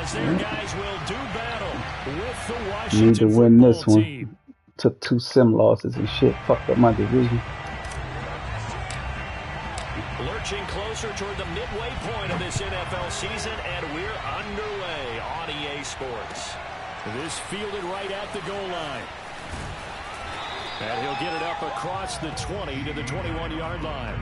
as their guys will do battle with the Washington Need to win this one. team. Took 2 sim losses and shit. Fucked up my division. Lurching closer toward the midway point of this NFL season, and we're underway on EA Sports. This fielded right at the goal line. And he'll get it up across the 20 to the 21-yard line.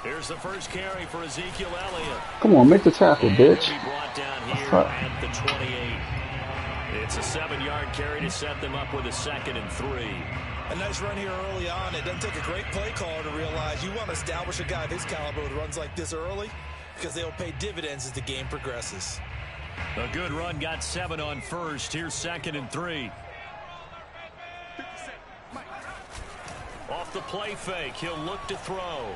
Here's the first carry for Ezekiel Elliott. Come on, make the tackle, bitch. He'll be brought down here at the 28. It's a 7-yard carry to set them up with a 2nd and 3. A nice run here early on. It doesn't take a great play caller to realize you want to establish a guy of his caliber with runs like this early because they'll pay dividends as the game progresses. A good run, got 7 on first. Here's 2nd and 3. Off the play fake, he'll look to throw.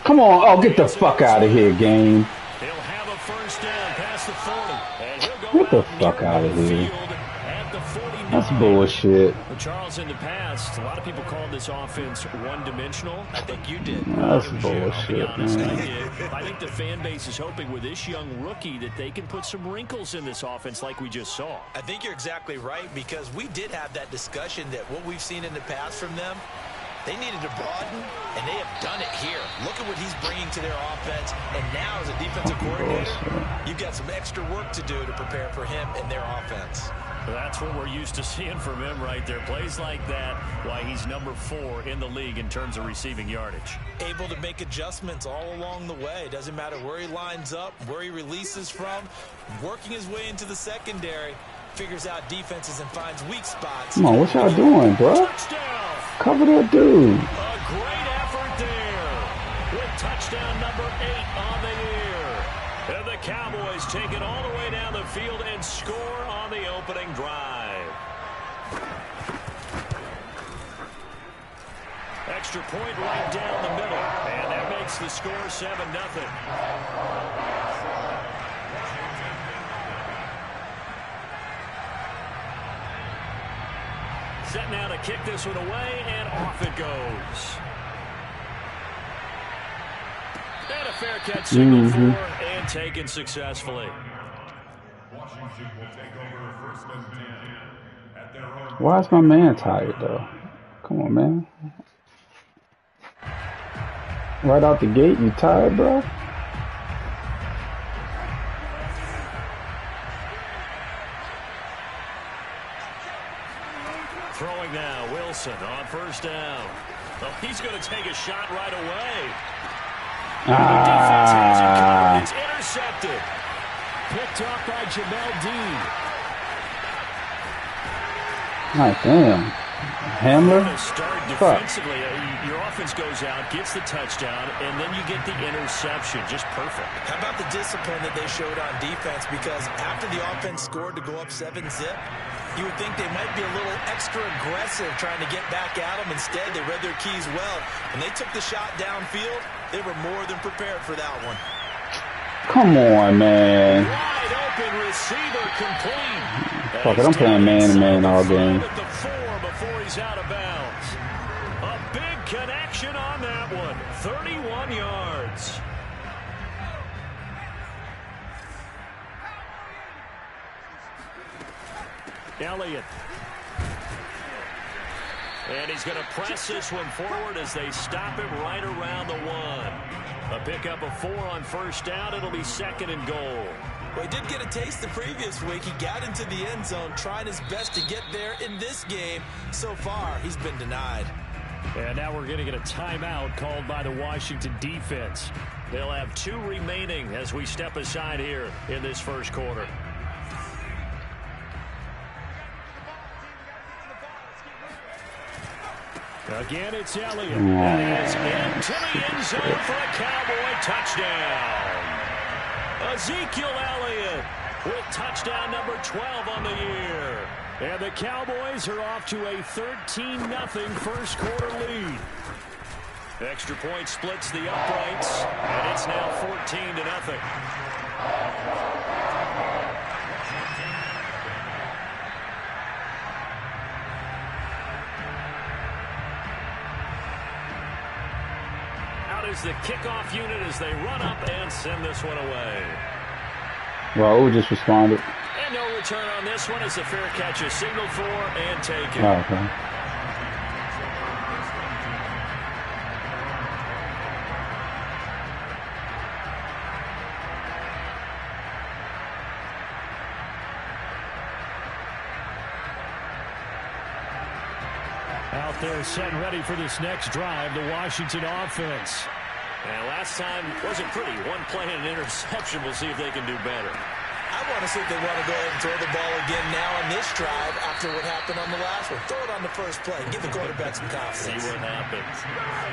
Come on. Oh, get the fuck out of here, game. He'll have a first down past the 40. And he'll go Get the fuck out of here. At the 49. That's bullshit. Well, Charles, in the past, a lot of people called this offense one-dimensional. I think you did. That's I'll be bullshit, honest, man. I did. I think the fan base is hoping with this young rookie that they can put some wrinkles in this offense like we just saw. I think you're exactly right because we did have that discussion that what we've seen in the past from them, they needed to broaden, and they have done it here. Look at what he's bringing to their offense, and now as a defensive coordinator, you've got some extra work to do to prepare for him and their offense. That's what we're used to seeing from him right there. Plays like that, why he's number 4 in the league in terms of receiving yardage. Able to make adjustments all along the way. Doesn't matter where he lines up, where he releases from, working his way into the secondary, figures out defenses and finds weak spots. Come on, what y'all doing, bro? Touchdown! Cover that dude. A great effort there with touchdown number 8 on the year. And the Cowboys take it all the way down the field and score on the opening drive. Extra point right down the middle. And that makes the score 7-0. Set now to kick this one away, and off it goes. And a fair catch signal for and taken successfully. Why is my man tired, though? Come on, man. Right out the gate, you tired, bro? Throwing now, Wilson on first down. Well, he's going to take a shot right away. The defense has it covered. It's intercepted. Picked off by Jamel Dean. God damn. Hamler? Start defensively. Your offense goes out, gets the touchdown, and then you get the interception. Just perfect. How about the discipline that they showed on defense? Because after the offense scored to go up 7-0, you would think they might be a little extra aggressive trying to get back at them. Instead, they read their keys well. When they took the shot downfield, they were more than prepared for that one. Come on, man. Wide open receiver complete. Fuck it, I'm playing man-to-man all game. At the 4 before he's out of bounds. A big connection on that one. 31 yards. Elliott. And he's going to press this one forward as they stop him right around the 1. A pickup of 4 on first down. It'll be 2nd and goal. Well, he did get a taste the previous week. He got into the end zone, trying his best to get there in this game. So far, he's been denied. And now we're going to get a timeout called by the Washington defense. They'll have 2 remaining as we step aside here in this first quarter. Again, it's Elliott. That is into the end zone for a Cowboy touchdown. Ezekiel Elliott with touchdown number 12 on the year. And the Cowboys are off to a 13-0 first quarter lead. Extra point splits the uprights, and it's now 14-0. Out is the kickoff unit as they run up and send this one away. Raul just responded. And no return on this one as the fair catch is signaled for and taken. Oh, okay. Out there set and ready for this next drive, the Washington offense. And last time wasn't pretty. One play and an interception. We'll see if they can do better. I want to see if they want to go ahead and throw the ball again now on this drive after what happened on the last one. Throw it on the first play. Give the quarterback some confidence. See what happens.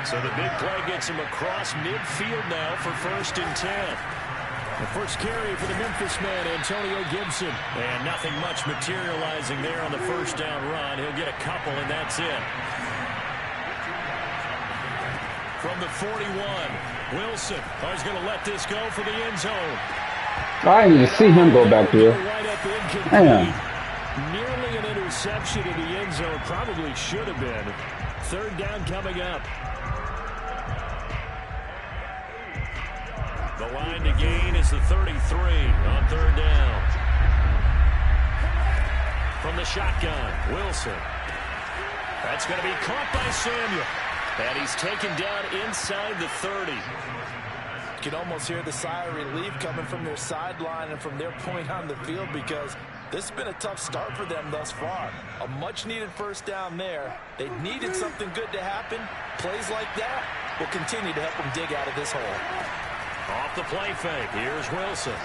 So the big play gets him across midfield now for 1st and 10. The first carry for the Memphis man, Antonio Gibson. And nothing much materializing there on the first down run. He'll get a couple, and that's it. From the 41, Wilson. Oh, he's going to let this go for the end zone. I didn't even see him go back there. Damn. Nearly an interception in the end zone. Probably should have been. 3rd down coming up. The line to gain is the 33 on 3rd down. From the shotgun, Wilson. That's going to be caught by Samuel. And he's taken down inside the 30. You can almost hear the sigh of relief coming from their sideline and from their point on the field because this has been a tough start for them thus far. A much-needed first down there. They needed something good to happen. Plays like that will continue to help them dig out of this hole. Off the play fake. Here's Wilson.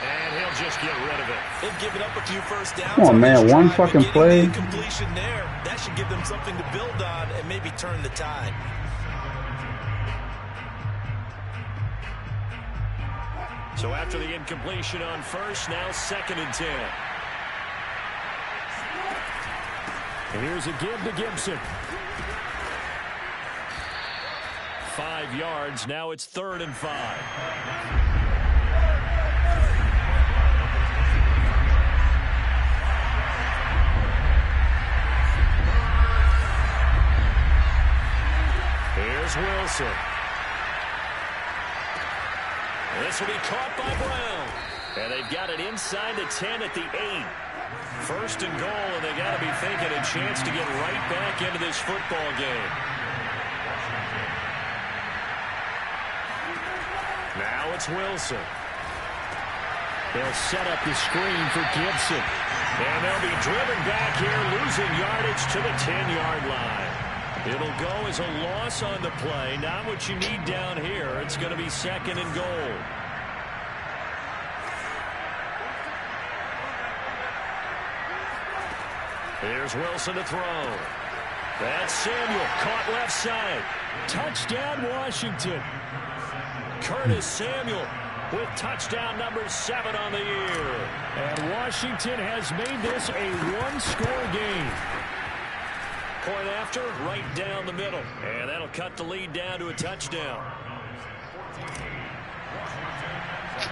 And he'll just get rid of it. They've given up a few first downs. Come on, man. One fucking play. Completion there. That should give them something to build on and maybe turn the tide. So after the incompletion on first, now 2nd and 10. And here's a give to Gibson. 5 yards. Now it's 3rd and 5. Here's Wilson. This will be caught by Brown. And they've got it inside the 10 at the 8. 1st and goal, and they got to be thinking a chance to get right back into this football game. Now it's Wilson. They'll set up the screen for Gibson. And they'll be driven back here, losing yardage to the 10-yard line. It'll go as a loss on the play. Not what you need down here. It's going to be 2nd and goal. Here's Wilson to throw. That's Samuel. Caught left side. Touchdown, Washington. Curtis Samuel with touchdown number 7 on the year. And Washington has made this a one-score game. Point after, right down the middle. And that'll cut the lead down to a touchdown.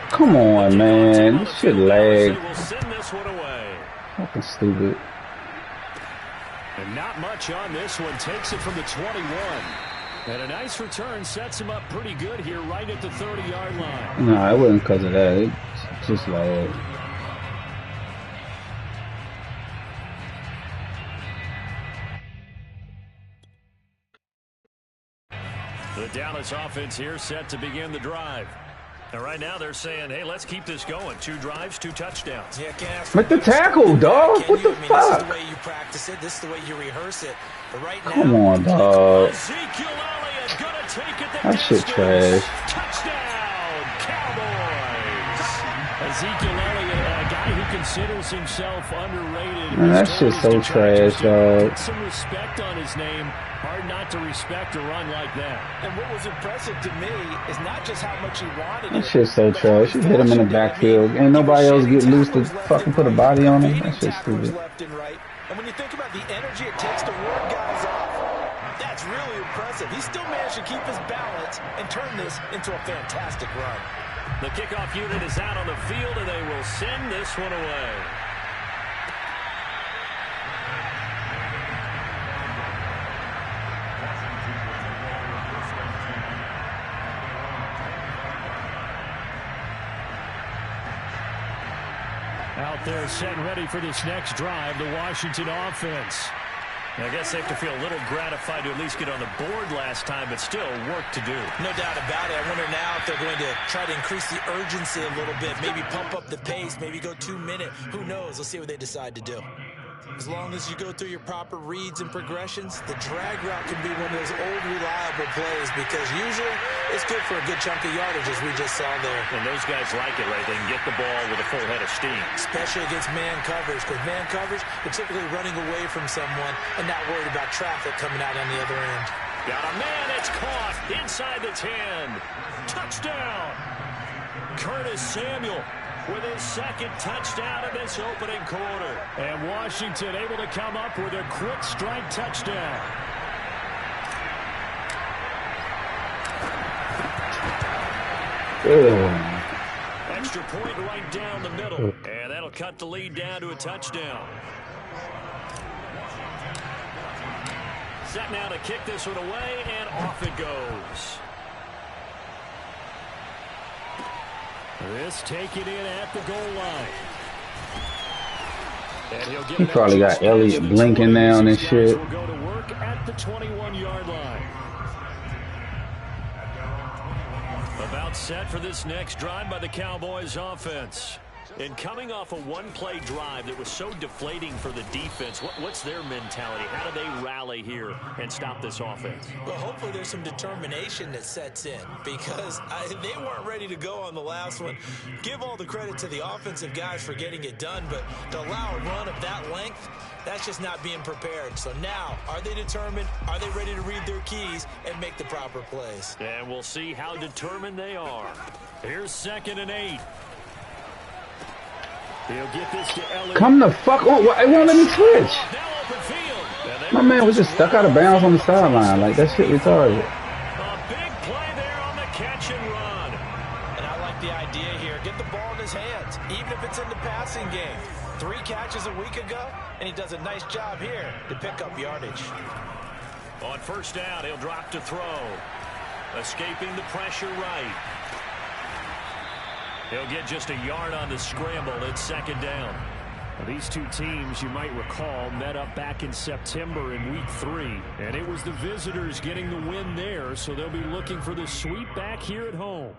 Come on, man. This shit lag. We'll send this one away. Fucking stupid. And not much on this one. Takes it from the 21. And a nice return sets him up pretty good here right at the 30-yard line. No, it wasn't because of that. It's just lag. The Dallas offense here set to begin the drive. And right now they're saying, hey, let's keep this going. 2 drives, 2 touchdowns. Yeah, make the tackle, dog. What the fuck? This is the way you practice it. This is the way you rehearse it. But right now, come on, dog. Ezekiel Elliott gonna take it the that shit trash. Touchdown, Cowboys. Ezekiel Elliott, a guy who considers himself underrated. Man, that shit's so trash, dog. Put some respect on his name. Hard not to respect a run like that. And what was impressive to me is not just how much he wanted that shit's so trash. You hit him in the backfield. Ain't nobody else get loose to fucking put a body on him. That shit's stupid. Left and right. And when you think about the energy it takes to ward guys off, That's really impressive. He still managed to keep his balance and turn this into a fantastic run. The kickoff unit is out on the field, and they will send this one away. Out there set and ready for this next drive, the Washington offense. I guess they have to feel a little gratified to at least get on the board last time, but still work to do. No doubt about it. I wonder now if they're going to try to increase the urgency a little bit, maybe pump up the pace, maybe go 2 minute. Who knows? Let's see what they decide to do. As long as you go through your proper reads and progressions, the drag route can be one of those old reliable plays because usually it's good for a good chunk of yardage, as we just saw there. And those guys like it, right? They can get the ball with a full head of steam. Especially against man coverage, because man coverage, they're typically running away from someone and not worried about traffic coming out on the other end. Got a man, it's caught inside the 10. Touchdown! Curtis Samuel with his second touchdown in this opening quarter. And Washington able to come up with a quick strike touchdown. Extra point right down the middle. And that'll cut the lead down to a touchdown. Set now to kick this one away, and off it goes. This taken in at the goal line. And he'll get he probably got Elliott blinking now and shit. Will go to work at the 21-yard line. About set for this next drive by the Cowboys offense. And coming off a one-play drive that was so deflating for the defense, what's their mentality? How do they rally here and stop this offense? Well, hopefully there's some determination that sets in because they weren't ready to go on the last one. Give all the credit to the offensive guys for getting it done, but to allow a run of that length, that's just not being prepared. So now, are they determined? Are they ready to read their keys and make the proper plays? And we'll see how determined they are. Here's 2nd and 8. He'll get this to Elliott. Come the fuck on. It won't let me switch. My man was just stuck out of bounds on the sideline. Like, that shit retarded. A big play there on the catch and run. And I like the idea here. Get the ball in his hands, even if it's in the passing game. 3 catches a week ago, and he does a nice job here to pick up yardage. On first down, he'll drop to throw. Escaping the pressure right. He'll get just a yard on the scramble. It's 2nd down. Now, these two teams, you might recall, met up back in September in Week 3. And it was the visitors getting the win there, so they'll be looking for the sweep back here at home.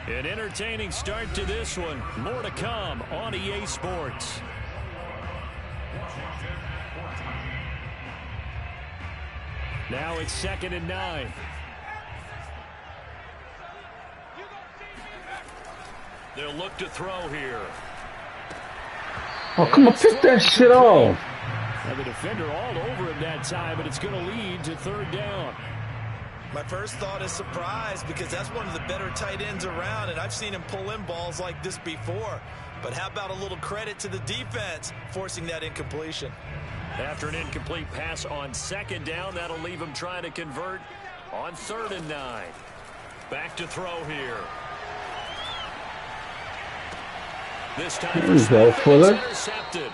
An entertaining start to this one. More to come on EA Sports. Now it's 2nd and 9. They'll look to throw here. Oh, come on, pick that shit off. Now the defender all over him that time, but it's going to lead to 3rd down. My first thought is surprise because that's one of the better tight ends around, and I've seen him pull in balls like this before. But how about a little credit to the defense forcing that incompletion? After an incomplete pass on 2nd down, that'll leave him trying to convert on 3rd and 9. Back to throw here. This time for Smith, Fuller. Intercepted.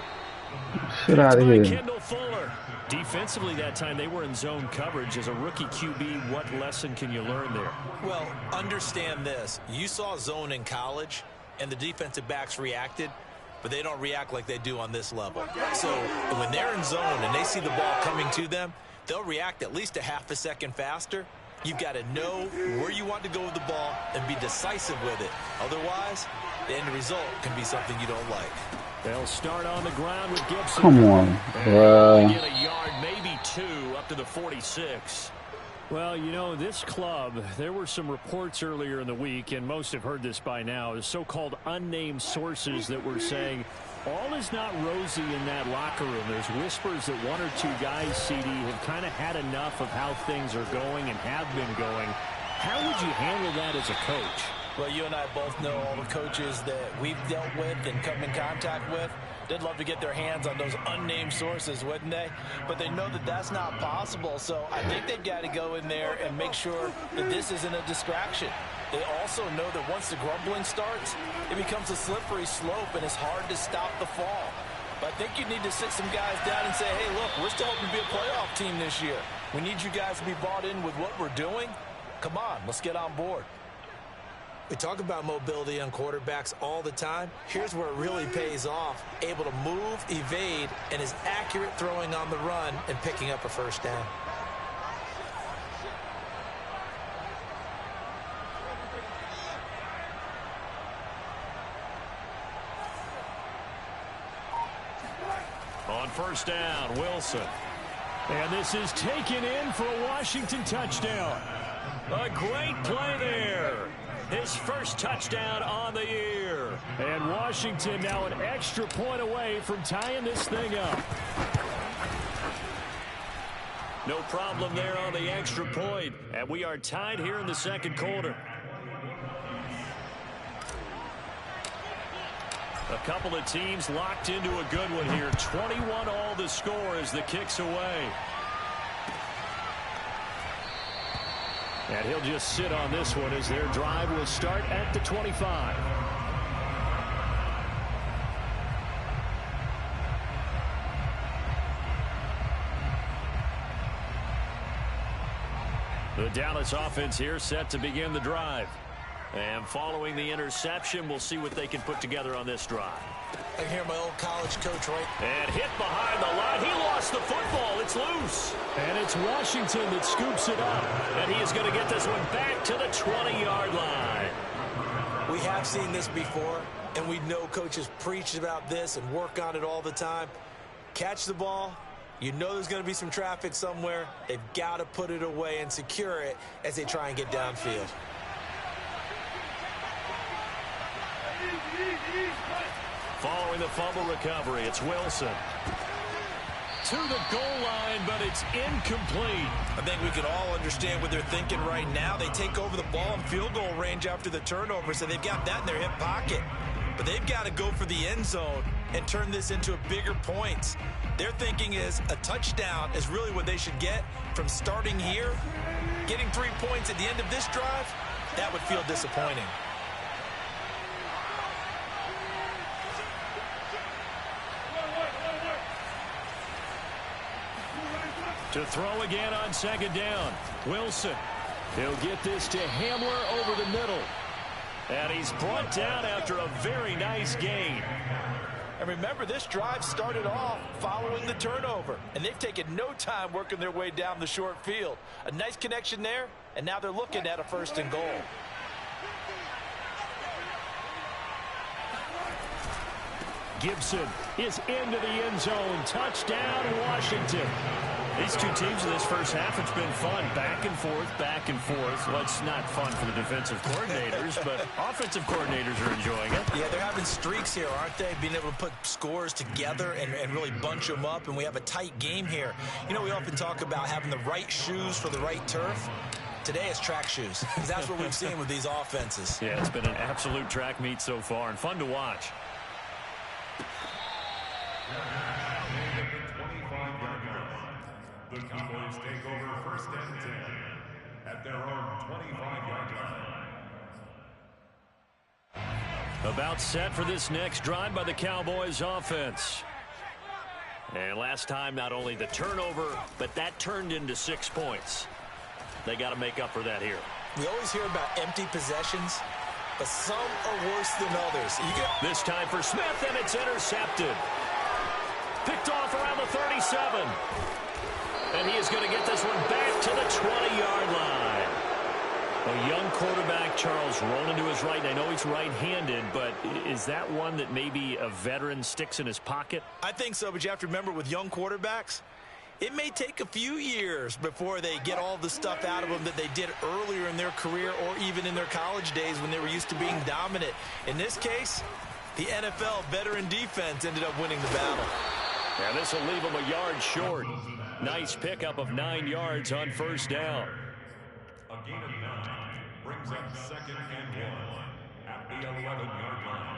Shit out of here. Kendall Fuller. Defensively that time, they were in zone coverage. As a rookie QB, what lesson can you learn there? Well, understand this. You saw zone in college, and the defensive backs reacted. But they don't react like they do on this level. So when they're in zone and they see the ball coming to them, they'll react at least a half a second faster. You've got to know where you want to go with the ball and be decisive with it. Otherwise, the end result can be something you don't like. They'll start on the ground with Gibson. Come on, bro. Get a yard, maybe 2, up to the 46. Well, you know, this club, there were some reports earlier in the week, and most have heard this by now, the so-called unnamed sources that were saying all is not rosy in that locker room. There's whispers that 1 or 2 guys, CD, have kind of had enough of how things are going and have been going. How would you handle that as a coach? Well, you and I both know all the coaches that we've dealt with and come in contact with. They'd love to get their hands on those unnamed sources, wouldn't they? But they know that that's not possible, so I think they've got to go in there and make sure that this isn't a distraction. They also know that once the grumbling starts, it becomes a slippery slope, and it's hard to stop the fall. But I think you need to sit some guys down and say, hey, look, we're still hoping to be a playoff team this year. We need you guys to be bought in with what we're doing. Come on, let's get on board. We talk about mobility on quarterbacks all the time. Here's where it really pays off. Able to move, evade, and is accurate throwing on the run and picking up a first down. On first down, Wilson. And this is taken in for a Washington touchdown. A great play there. His first touchdown on the year. And Washington now an extra point away from tying this thing up. No problem there on the extra point. And we are tied here in the second quarter. A couple of teams locked into a good one here. 21 all the score as the kick's away. And he'll just sit on this one as their drive will start at the 25. The Dallas offense here set to begin the drive. And following the interception, we'll see what they can put together on this drive. I hear my old college coach right. And hit behind the line. He lost the football. It's loose. And it's Washington that scoops it up. And he is going to get this one back to the 20-yard line. We have seen this before, and we know coaches preach about this and work on it all the time. Catch the ball. You know there's going to be some traffic somewhere. They've got to put it away and secure it as they try and get downfield. Following the fumble recovery, it's Wilson. To the goal line, but it's incomplete. I think we can all understand what they're thinking right now. They take over the ball in field goal range after the turnover, so they've got that in their hip pocket. But they've got to go for the end zone and turn this into a bigger points. Their thinking is a touchdown is really what they should get from starting here. Getting 3 points at the end of this drive, that would feel disappointing. To throw again on second down. Wilson. He'll get this to Hamler over the middle. And he's brought down after a very nice gain. And remember, this drive started off following the turnover. And they've taken no time working their way down the short field. A nice connection there, and now they're looking at a first and goal. Gibson is into the end zone. Touchdown, Washington. These two teams in this first half, it's been fun. Back and forth, back and forth. Well, it's not fun for the defensive coordinators, but offensive coordinators are enjoying it. Yeah, they're having streaks here, aren't they? Being able to put scores together and really bunch them up, and we have a tight game here. You know, we often talk about having the right shoes for the right turf. Today it's track shoes, because that's what we've seen with these offenses. Yeah, it's been an absolute track meet so far, and fun to watch. The Cowboys take over first and 10 at their own 25-yard line. About set for this next drive by the Cowboys offense. And last time, not only the turnover, but that turned into 6 points. They got to make up for that here. We always hear about empty possessions, but some are worse than others. This time for Smith, and it's intercepted. Picked off around the 37. And he is going to get this one back to the 20-yard line. A young quarterback, Charles, rolling to his right. I know he's right-handed, but is that one that maybe a veteran sticks in his pocket? I think so, but you have to remember with young quarterbacks, it may take a few years before they get all the stuff out of them that they did earlier in their career or even in their college days when they were used to being dominant. In this case, the NFL veteran defense ended up winning the battle. And this will leave him a yard short. Nice pickup of 9 yards on first down. A gain of 9 brings up second and 1. the 11-yard line.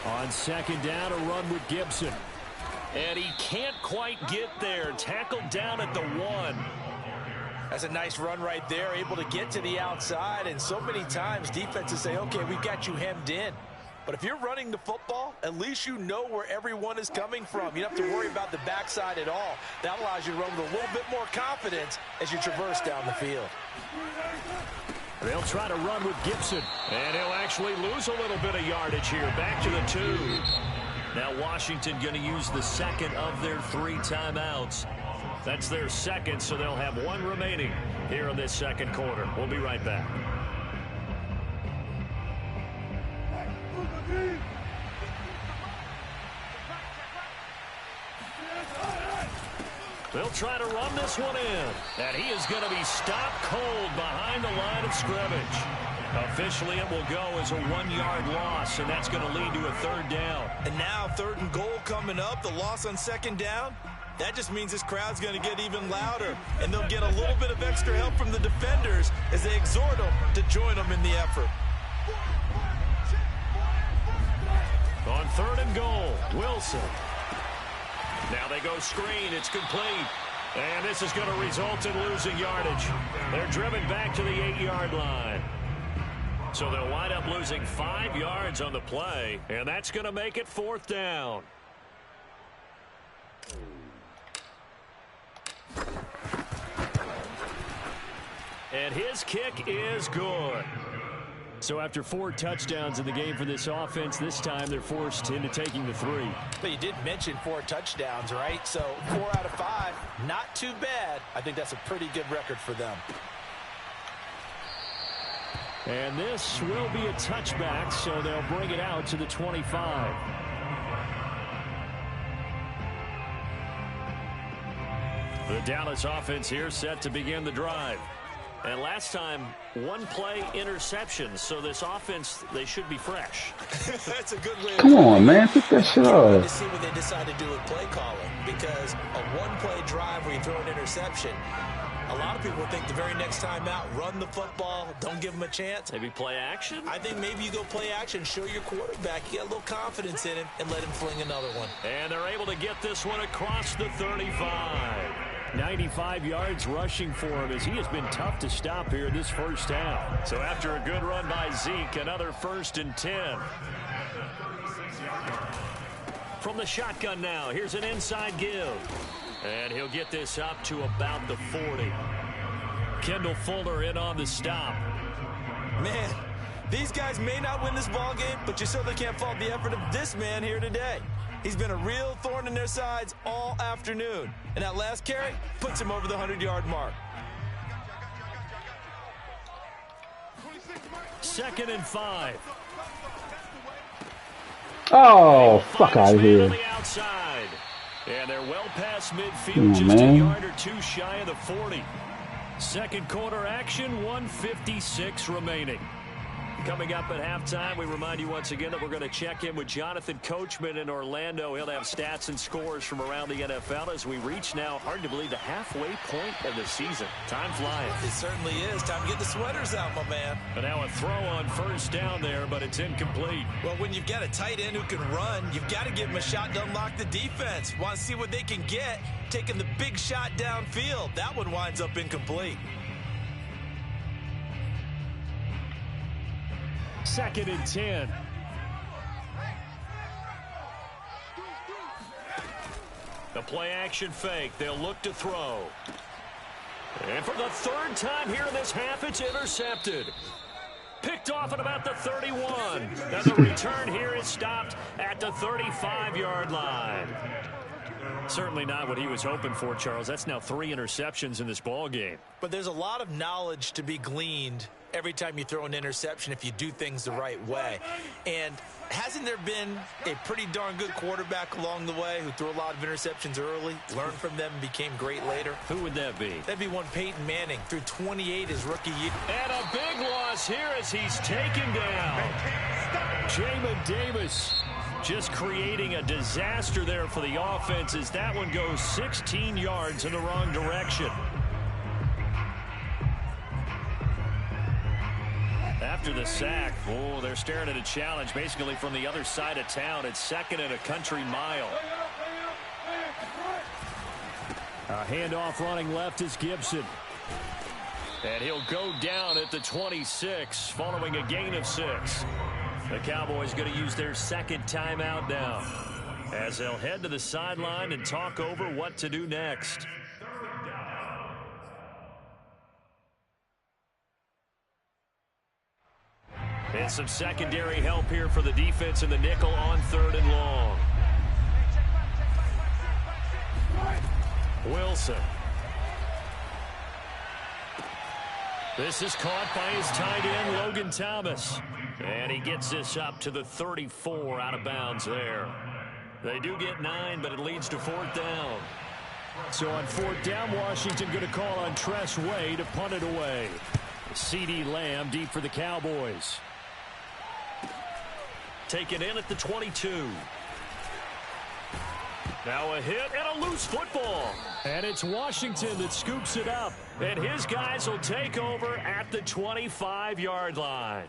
On second down, a run with Gibson. And he can't quite get there. Tackled down at the 1. That's a nice run right there, able to get to the outside. And so many times defenses say, okay, we've got you hemmed in. But if you're running the football, at least you know where everyone is coming from. You don't have to worry about the backside at all. That allows you to run with a little bit more confidence as you traverse down the field. They'll try to run with Gibson. And he'll actually lose a little bit of yardage here. Back to the 2. Now Washington going to use the second of their 3 timeouts. That's their second, so they'll have 1 remaining here in this second quarter. We'll be right back. They'll try to run this one in. And he is going to be stopped cold behind the line of scrimmage. Officially, it will go as a 1-yard loss, and that's going to lead to a 3rd down. And now 3rd and goal coming up, the loss on 2nd down. That just means this crowd's going to get even louder, and they'll get a little bit of extra help from the defenders as they exhort them to join them in the effort. On 3rd and goal, Wilson. Now they go screen. It's complete. And this is going to result in losing yardage. They're driven back to the 8-yard line. So they'll wind up losing 5 yards on the play, and that's going to make it 4th down. And his kick is good. So after 4 touchdowns in the game for this offense, this time they're forced into taking the 3. But you did mention 4 touchdowns, right? So 4 out of 5, not too bad. I think that's a pretty good record for them. And this will be a touchback, so they'll bring it out to the 25. The Dallas offense here set to begin the drive. And last time, 1-play interception. So this offense, they should be fresh. That's a good way. Come on, man. Pick that shit To up. see what they decide to do with play calling. Because a 1-play drive where you throw an interception, a lot of people think the very next time out, run the football, don't give them a chance. Maybe play action? I think maybe you go play action, show your quarterback, you got a little confidence in him, and let him fling another one. And they're able to get this one across the 35. 95 yards rushing for him as he has been tough to stop here in this first half. So after a good run by Zeke, another 1st and 10. From the shotgun now, here's an inside give. And he'll get this up to about the 40. Kendall Fuller in on the stop. Man, these guys may not win this ball game, but you certainly can't fault the effort of this man here today. He's been a real thorn in their sides all afternoon. And that last carry puts him over the 100-yard mark. 2nd and 5. Oh, fuck out of On here. the outside. And they're well past midfield, just a yard or 2 shy of the 40. Second quarter action, 1:56 remaining. Coming up at halftime, we remind you once again that we're going to check in with Jonathan Coachman in Orlando. He'll have stats and scores from around the NFL as we reach now, hard to believe, the halfway point of the season. Time flying. It certainly is. Time to get the sweaters out, my man. But now a throw on 1st down there, but it's incomplete. Well, when you've got a tight end who can run, you've got to give him a shot to unlock the defense. Want to see what they can get, taking the big shot downfield. That one winds up incomplete. 2nd and 10. The play action fake. They'll look to throw. And for the 3rd time here in this half, it's intercepted. Picked off at about the 31. And the return here is stopped at the 35-yard line. Certainly not what he was hoping for, Charles. That's now 3 interceptions in this ball game. But there's a lot of knowledge to be gleaned every time you throw an interception if you do things the right way. And hasn't there been a pretty darn good quarterback along the way who threw a lot of interceptions early, learned from them, and became great later? Who would that be? That'd be one Peyton Manning, threw 28 his rookie year. And a big loss here as he's taken down. Jamin Davis just creating a disaster there for the offense as that one goes 16 yards in the wrong direction. after the sack. Oh, they're staring at a challenge basically from the other side of town. It's 2nd and a country mile. A handoff running left is Gibson. And he'll go down at the 26 following a gain of 6. The Cowboys going to use their 2nd timeout now as they'll head to the sideline and talk over what to do next. And some secondary help here for the defense in the nickel on 3rd and long. Wilson. This is caught by his tight end, Logan Thomas. And he gets this up to the 34 out of bounds there. They do get 9, but it leads to 4th down. So on 4th down, Washington going to call on Tress Way to punt it away. C.D. Lamb deep for the Cowboys. Taken in at the 22. Now a hit and a loose football. And it's Washington that scoops it up. And his guys will take over at the 25-yard line.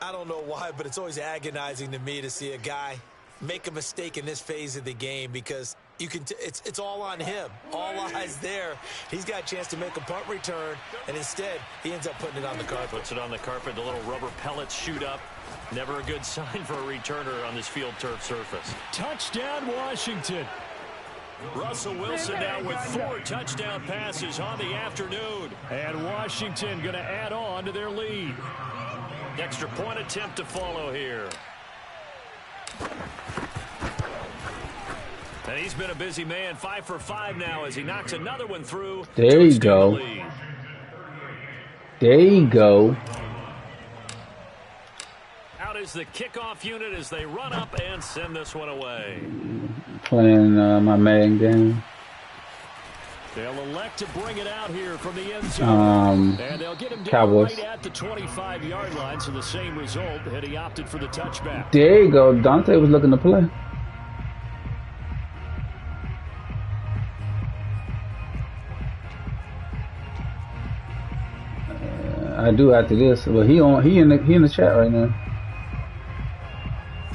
I don't know why, but it's always agonizing to me to see a guy make a mistake in this phase of the game because you can it's all on him. All eyes there. He's got a chance to make a punt return, and instead he ends up putting it on the carpet. Puts it on the carpet. The little rubber pellets shoot up. Never a good sign for a returner on this field turf surface. Touchdown, Washington. Russell Wilson now with 4 touchdown passes on the afternoon. And Washington going to add on to their lead. Extra point attempt to follow here. And he's been a busy man, 5 for 5 now as he knocks another one through. There you go. There you go. Out is the kickoff unit as they run up and send this one away. Playing my man game. They'll elect to bring it out here from the end zone. And they'll get him down Cowboys. right at the 25-yard line, so the same result, and he opted for the touchback. There you go. Dante was looking to play. I do after this, but he in the chat right now.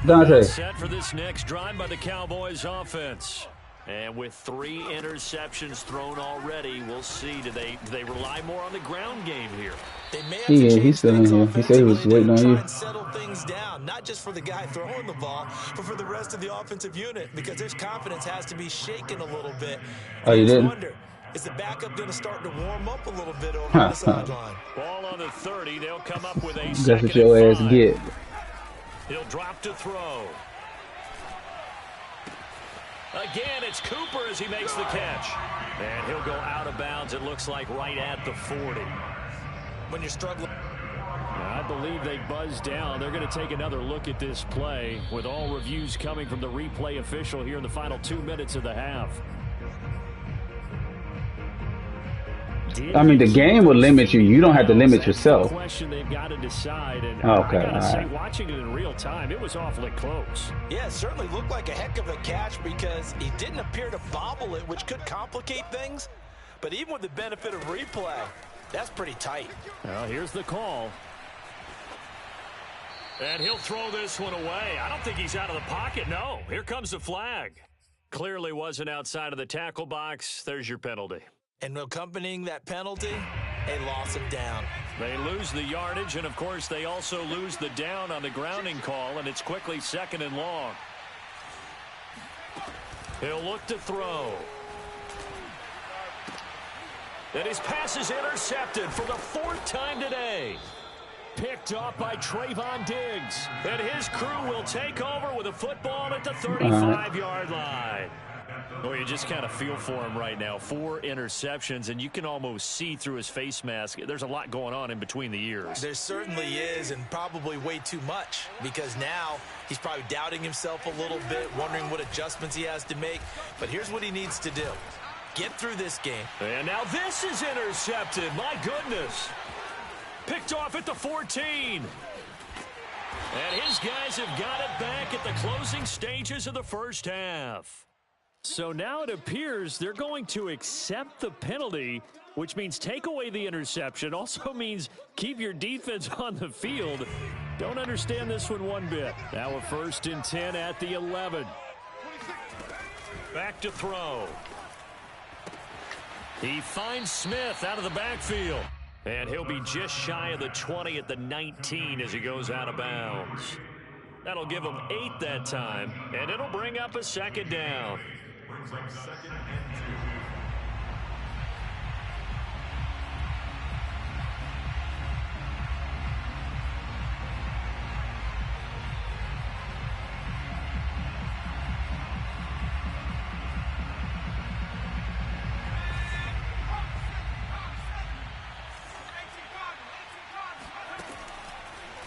Dante. Set for this next drive by the Cowboys offense. And with 3 interceptions thrown already, we'll see. Do they rely more on the ground game here? They may have to change he's still in here. He said he was waiting on you. And settle things down, not just for the guy throwing the ball, but for the rest of the offensive unit, because his confidence has to be shaken a little bit. Oh, you didn't? Wonder, is the backup going to start to warm up a little bit over on the sideline? Ball on the 30. They'll come up with a That's second what your and ass 5. get. He'll drop to throw. Again, it's Cooper as he makes the catch. And he'll go out of bounds, it looks like, right at the 40. When you're struggling. I believe they buzzed down. They're going to take another look at this play with all reviews coming from the replay official here in the final 2 minutes of the half. I mean, the game will limit you. You don't have to limit yourself. Question they've got to decide. And okay, I gotta say, watching it in real time, it was awfully close. Yeah, it certainly looked like a heck of a catch because he didn't appear to bobble it, which could complicate things. But even with the benefit of replay, that's pretty tight. Well, here's the call. And he'll throw this one away. I don't think he's out of the pocket. No, here comes the flag. Clearly wasn't outside of the tackle box. There's your penalty. And accompanying that penalty, a loss of down. They lose the yardage, and, of course, they also lose the down on the grounding call, and it's quickly 2nd and long. He'll look to throw. And his pass is intercepted for the 4th time today. Picked off by Trayvon Diggs. And his crew will take over with a football at the 35-yard line. Well, you just kind of feel for him right now. 4 interceptions, and you can almost see through his face mask. There's a lot going on in between the ears. There certainly is, and probably way too much, because now he's probably doubting himself a little bit, wondering what adjustments he has to make. But here's what he needs to do. Get through this game. And now this is intercepted. My goodness. Picked off at the 14. And his guys have got it back at the closing stages of the first half. So now it appears they're going to accept the penalty which means take away the interception. Also means keep your defense on the field. Don't understand this one bit. Now a 1st and 10 at the 11. Back to throw. He finds Smith out of the backfield. And he'll be just shy of the 20 at the 19 as he goes out of bounds. That'll give him 8 that time, and it'll bring up a 2nd down. Brings up 2nd and 2.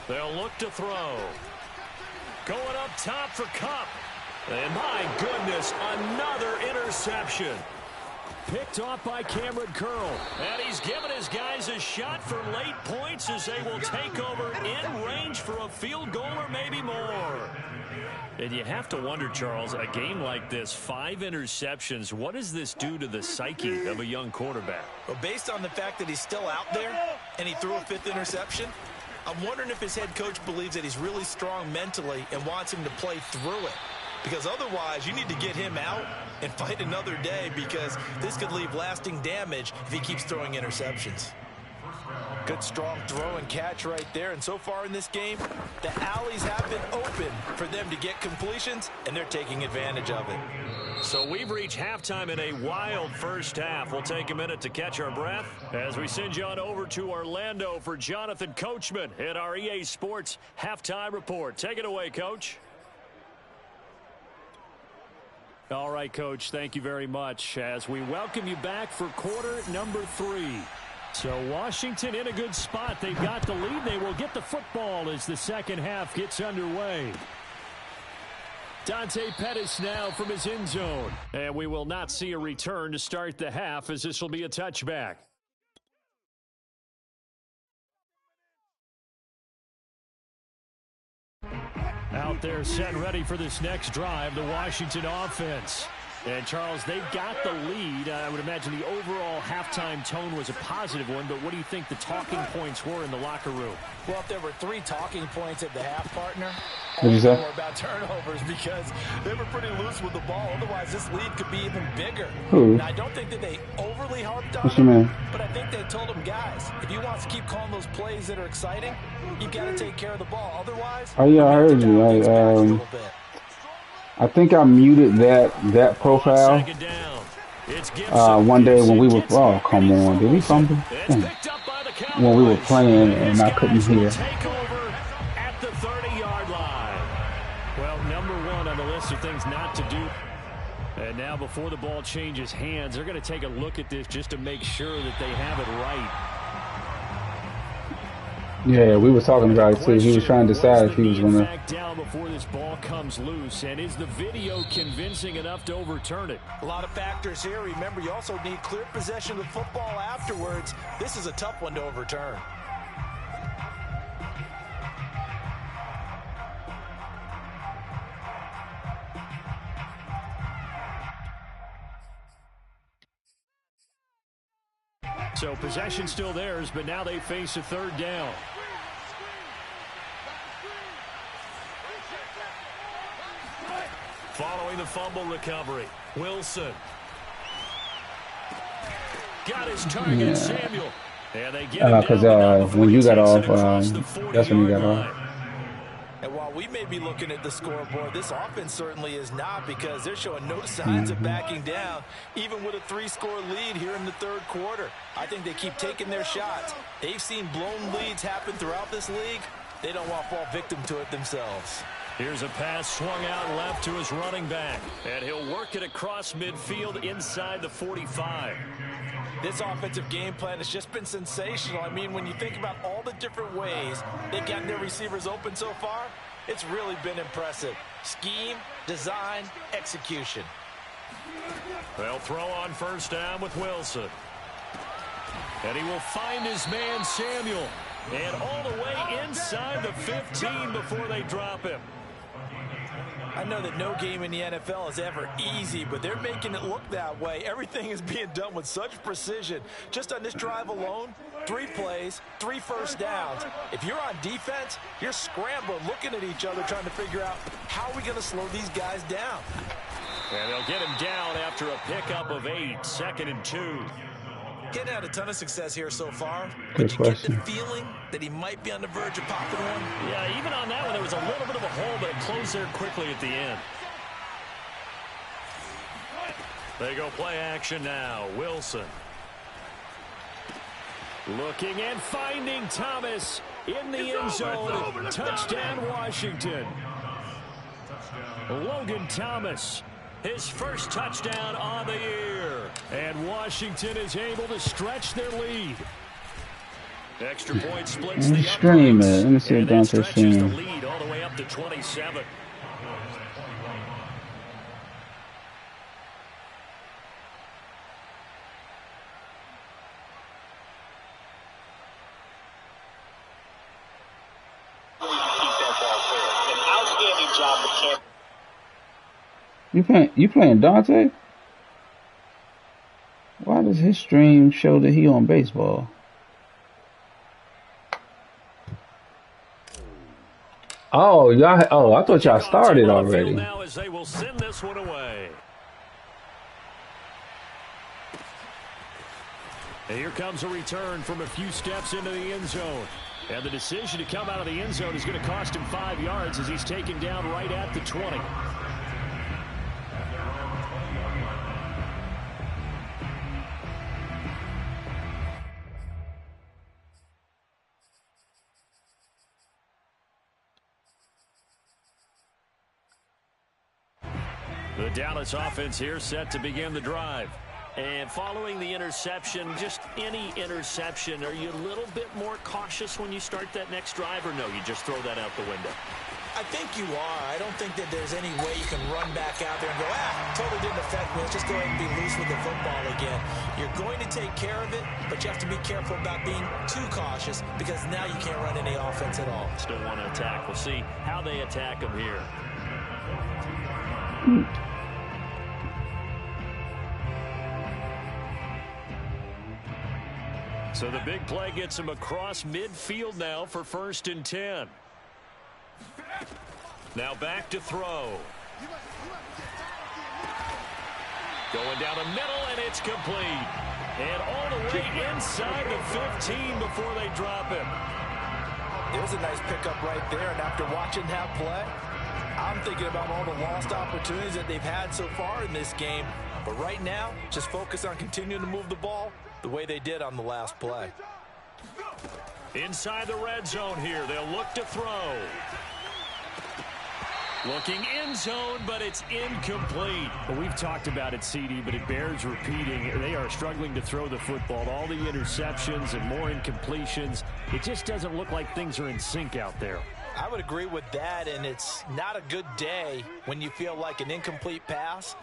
They'll look to throw. Going up top for Kupp. And my goodness, another interception. Picked off by Cameron Curl. And he's given his guys a shot for late points as they will take over in range for a field goal or maybe more. And you have to wonder, Charles, a game like this, 5 interceptions, what does this do to the psyche of a young quarterback? Well, based on the fact that he's still out there and he threw a 5th interception, I'm wondering if his head coach believes that he's really strong mentally and wants him to play through it. Because otherwise, you need to get him out and fight another day, because this could leave lasting damage if he keeps throwing interceptions. Good strong throw and catch right there. And so far in this game, the alleys have been open for them to get completions, and they're taking advantage of it. So we've reached halftime in a wild first half. We'll take a minute to catch our breath as we send you on over to Orlando for Jonathan Coachman at our EA Sports Halftime Report. Take it away, Coach. All right, Coach, thank you very much as we welcome you back for quarter number 3. So Washington in a good spot. They've got the lead. They will get the football as the second half gets underway. Dante Pettis now from his end zone. And we will not see a return to start the half, as this will be a touchback. Out there set and ready for this next drive, the Washington offense. And, Charles, they've got the lead. I would imagine the overall halftime tone was a positive one, but what do you think the talking points were in the locker room? Well, if there were 3 talking points at the half, partner, What did you say? more about turnovers, because they were pretty loose with the ball. Otherwise, this lead could be even bigger. Who? Now, I don't think that they overly harped on What you mean? but I think they told them, guys, if you want to keep calling those plays that are exciting, you've got to take care of the ball. Otherwise, Oh yeah, I heard you. I think I muted that profile one day when we were. Oh come on, did we fumble? When we were playing and I couldn't hear. At the 30-yard line. Well, number 1 on the list of things not to do. And now before the ball changes hands, they're going to take a look at this just to make sure that they have it right. Yeah, we were talking about it too. He was trying to decide if he was going to. Back down before this ball comes loose, and is the video convincing enough to overturn it? A lot of factors here. Remember, you also need clear possession of the football afterwards. This is a tough one to overturn. So possession still theirs, but now they face a 3rd down. Following the fumble recovery, Wilson. Got his target, Samuel. And they get because when you got off, that's when you got off. And while we may be looking at the scoreboard, this offense certainly is not, because they're showing no signs of backing down, even with a 3-score lead here in the 3rd quarter. I think they keep taking their shots. They've seen blown leads happen throughout this league. They don't want to fall victim to it themselves. Here's a pass swung out left to his running back. And he'll work it across midfield inside the 45. This offensive game plan has just been sensational. I mean, when you think about all the different ways they've gotten their receivers open so far, it's really been impressive. Scheme, design, execution. They'll throw on 1st down with Wilson. And he will find his man, Samuel. And all the way inside the 15 before they drop him. I know that no game in the NFL is ever easy, but they're making it look that way. Everything is being done with such precision. Just on this drive alone, 3 plays, 3 first downs. If you're on defense, you're scrambling, looking at each other, trying to figure out how are we going to slow these guys down. And they'll get him down after a pickup of 8, 2nd and 2. Getting had a ton of success here so far. Good But you question. get the feeling that he might be on the verge of popping one. Yeah, even on that one, there was a little bit of a hole, but it closed there quickly at the end. They go play action now. Wilson. Looking and finding Thomas in the end zone. Touchdown, Washington. Logan Thomas, his first touchdown on the year. And Washington is able to stretch their lead. Extra point splits the Stream it. Let me see and Dante stretches the stream. lead all the way up to 27. You playing Dante? Why does his stream show that he on baseball? Oh, y'all. Oh, I thought y'all started already. Now as they will send this one away. And here comes a return from a few steps into the end zone. And the decision to come out of the end zone is going to cost him 5 yards as he's taken down right at the 20. The Dallas offense here set to begin the drive. And following the interception, just any interception, are you a little bit more cautious when you start that next drive, or no, you just throw that out the window? I think you are. I don't think that there's any way you can run back out there and go, totally didn't affect me. Let's just go ahead and be loose with the football again. You're going to take care of it, but you have to be careful about being too cautious because now you can't run any offense at all. Still want to attack. We'll see how they attack him here. So the big play gets him across midfield now for 1st and 10. Now back to throw. Going down the middle, and it's complete. And all the way inside the 15 before they drop him. There's a nice pickup right there, and after watching that play, I'm thinking about all the lost opportunities that they've had so far in this game. But right now, just focus on continuing to move the ball the way they did on the last play. Inside the red zone here, they'll look to throw. Looking end zone, but it's incomplete. Well, we've talked about it, CD, but it bears repeating. They are struggling to throw the football. All the interceptions and more incompletions. It just doesn't look like things are in sync out there. I would agree with that, and it's not a good day when you feel like an incomplete pass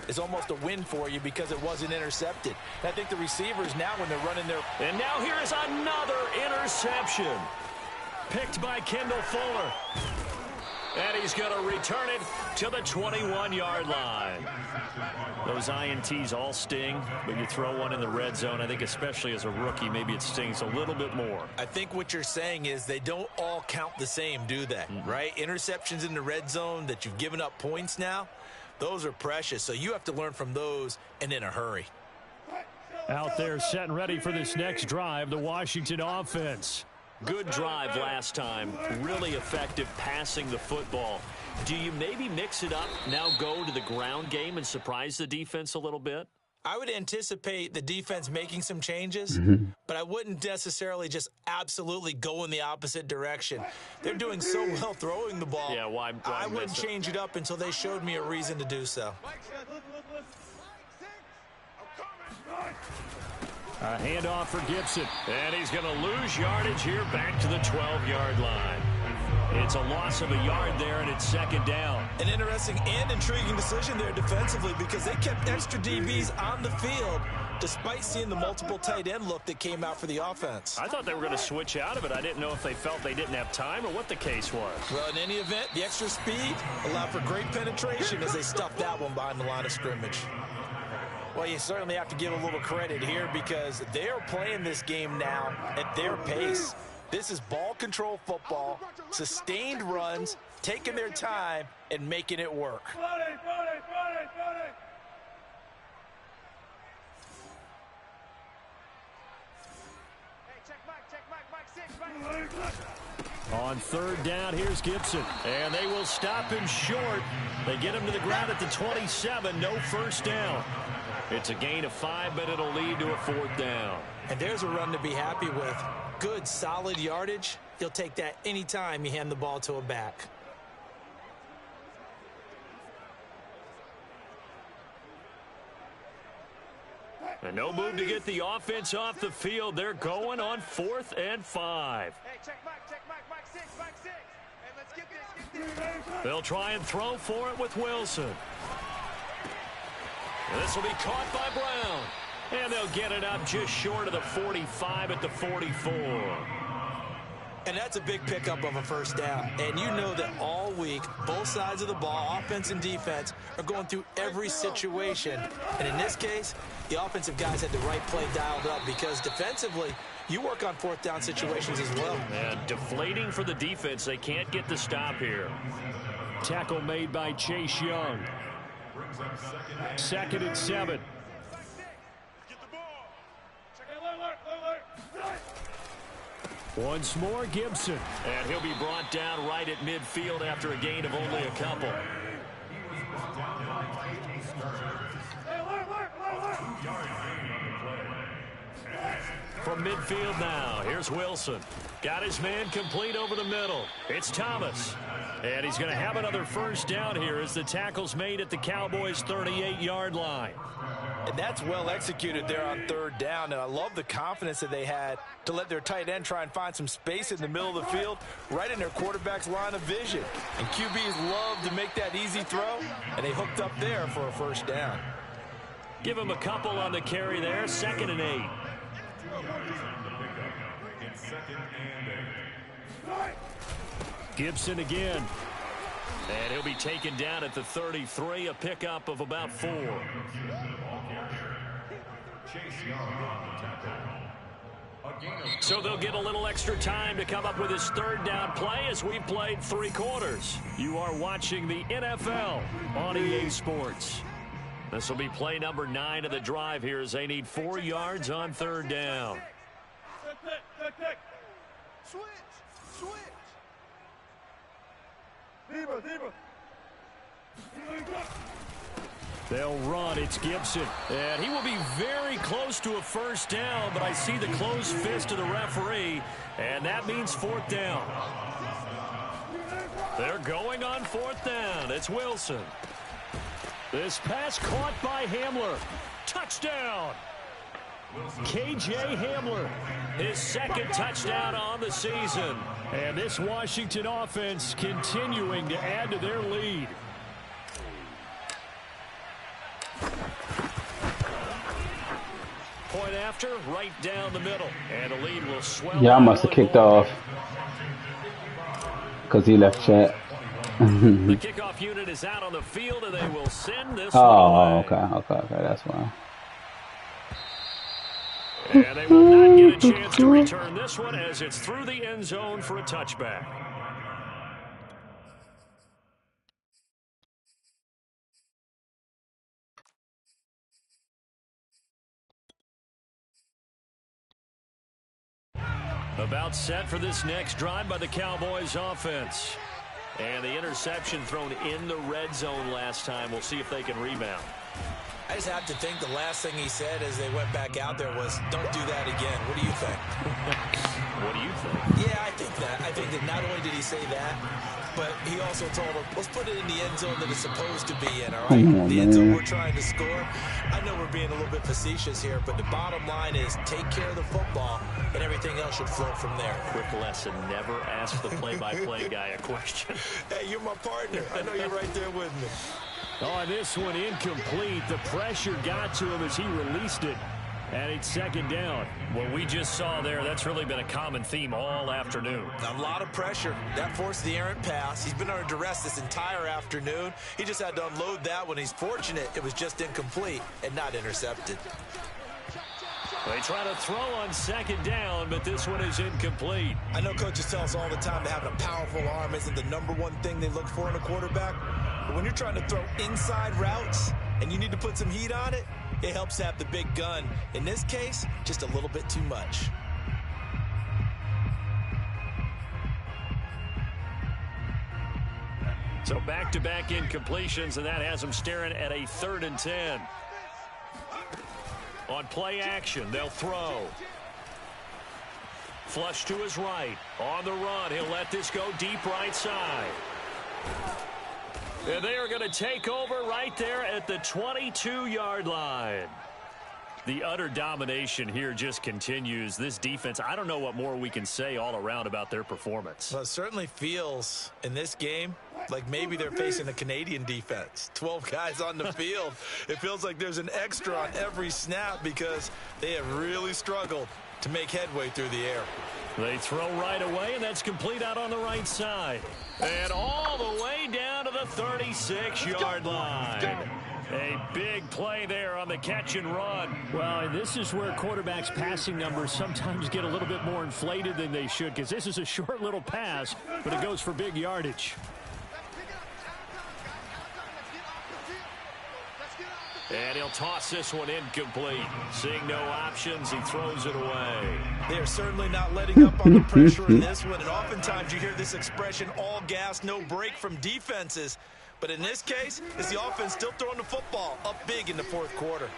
is almost a win for you because it wasn't intercepted. And I think the receivers now when they're running their... And now here is another interception. Picked by Kendall Fuller. And he's going to return it to the 21-yard line. Those INTs all sting, but you throw one in the red zone, I think especially as a rookie, maybe it stings a little bit more. I think what you're saying is they don't all count the same, do they? Right? Interceptions in the red zone that you've given up points now, those are precious. So you have to learn from those and in a hurry. Out there set and ready for this next drive, the Washington offense. Good drive last time. Really effective passing the football. Do you maybe mix it up, now go to the ground game and surprise the defense a little bit? I would anticipate the defense making some changes, but I wouldn't necessarily just absolutely go in the opposite direction. They're doing so well throwing the ball. Yeah, why I wouldn't change it up until they showed me a reason to do so. A handoff for Gibson. And he's going to lose yardage here back to the 12-yard line. It's a loss of a yard there, and it's second down. An interesting and intriguing decision there defensively because they kept extra DBs on the field despite seeing the multiple tight end look that came out for the offense. I thought they were going to switch out of it. I didn't know if they felt they didn't have time or what the case was. Well, in any event, the extra speed allowed for great penetration as they stuffed that one behind the line of scrimmage. Well, you certainly have to give a little credit here because they are playing this game now at their pace. This is ball control football, sustained runs, taking their time, and making it work. On third down, here's Gibson. And they will stop him short. They get him to the ground at the 27. No first down. It's a gain of 5, but it'll lead to a fourth down. And there's a run to be happy with. Good, solid yardage. He'll take that anytime you hand the ball to a back. And no move to get the offense off the field. They're going on 4th and 5. Hey, check Mike 6, Hey, let's get this. They'll try and throw for it with Wilson. This will be caught by Brown. And they'll get it up just short of the 45 at the 44. And that's a big pickup of a first down. And you know that all week, both sides of the ball, offense and defense, are going through every situation. And in this case, the offensive guys had the right play dialed up because defensively, you work on fourth down situations as well. And deflating for the defense. They can't get the stop here. Tackle made by Chase Young. Second and 7. Once more, Gibson. And he'll be brought down right at midfield after a gain of only a couple. From midfield now, here's Wilson. Got his man complete over the middle. It's Thomas. And he's going to have another first down here as the tackle's made at the Cowboys' 38-yard line. And that's well executed there on third down. And I love the confidence that they had to let their tight end try and find some space in the middle of the field, right in their quarterback's line of vision. And QBs love to make that easy throw, and they hooked up there for a first down. Give him a couple on the carry there. 2nd and 8. Gibson again. And he'll be taken down at the 33, a pickup of about 4. So they'll get a little extra time to come up with his third down play as we've played 3 quarters. You are watching the NFL on EA Sports. This will be play number 9 of the drive here as they need 4 yards on third down. Switch. They'll run. It's Gibson. And he will be very close to a first down, but I see the closed fist of the referee, and that means 4th down. They're going on 4th down. It's Wilson. This pass caught by Hamler. Touchdown. K.J. Hamler, his 2nd touchdown on the season. And this Washington offense continuing to add to their lead. Point after, right down the middle. And the lead will swell. Yeah, I must have kicked off because he left chat. The kickoff unit is out on the field, and they will send this one Oh, away. okay, that's why. And they will not get a chance to return this one as it's through the end zone for a touchback. About set for this next drive by the Cowboys offense. And the interception thrown in the red zone last time. We'll see if they can rebound. I just have to think the last thing he said as they went back out there was, don't do that again. What do you think? What do you think? Yeah, I think that. I think that not only did he say that, but he also told him, let's put it in the end zone that it's supposed to be in, all right? Come on, the end zone man. we're trying to score. I know we're being a little bit facetious here, but the bottom line is take care of the football, and everything else should flow from there. Quick lesson, never ask the play-by-play guy a question. Hey, you're my partner. I know you're right there with me. Oh, this one incomplete. The pressure got to him as he released it. And it's second down. What we just saw there, that's really been a common theme all afternoon. A lot of pressure. That forced the errant pass. He's been under duress this entire afternoon. He just had to unload that one. He's fortunate it was just incomplete and not intercepted. They try to throw on second down, but this one is incomplete. I know coaches tell us all the time that having a powerful arm isn't the #1 thing they look for in a quarterback. But when you're trying to throw inside routes and you need to put some heat on it, it helps have the big gun. In this case, just a little bit too much. So back-to-back incompletions, and that has them staring at a 3rd and 10. On play action, they'll throw. Flush to his right. On the run, he'll let this go deep right side. And they are going to take over right there at the 22-yard line. The utter domination here just continues. This defense, I don't know what more we can say all around about their performance. Well, it certainly feels in this game like maybe they're facing a Canadian defense. 12 guys on the field. It feels like there's an extra on every snap because they have really struggled to make headway through the air. They throw right away, and that's complete out on the right side. And all the way down to the 36-yard line. A big play there on the catch and run. Well, and this is where quarterbacks' passing numbers sometimes get a little bit more inflated than they should, because this is a short little pass, but it goes for big yardage. And he'll toss this one incomplete. Seeing no options, he throws it away. They are certainly not letting up on the pressure in this one, and oftentimes you hear this expression, all gas, no break from defenses. But in this case, it's the offense still throwing the football up big in the 4th quarter.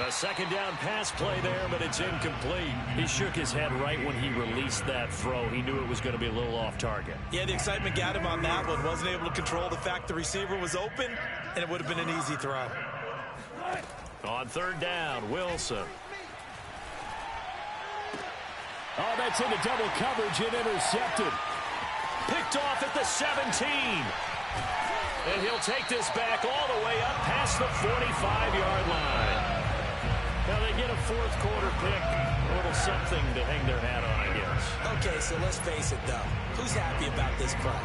A second down pass play there, but it's incomplete. He shook his head right when he released that throw. He knew it was going to be a little off target. Yeah, the excitement got him on that one. Wasn't able to control the fact the receiver was open, and it would have been an easy throw. On 3rd down, Wilson. Oh, that's into double coverage and intercepted. Picked off at the 17. And he'll take this back all the way up past the 45-yard line. Now they get a 4th quarter pick. A little something to hang their hat on, I guess. Okay, so let's face it, though. Who's happy about this play?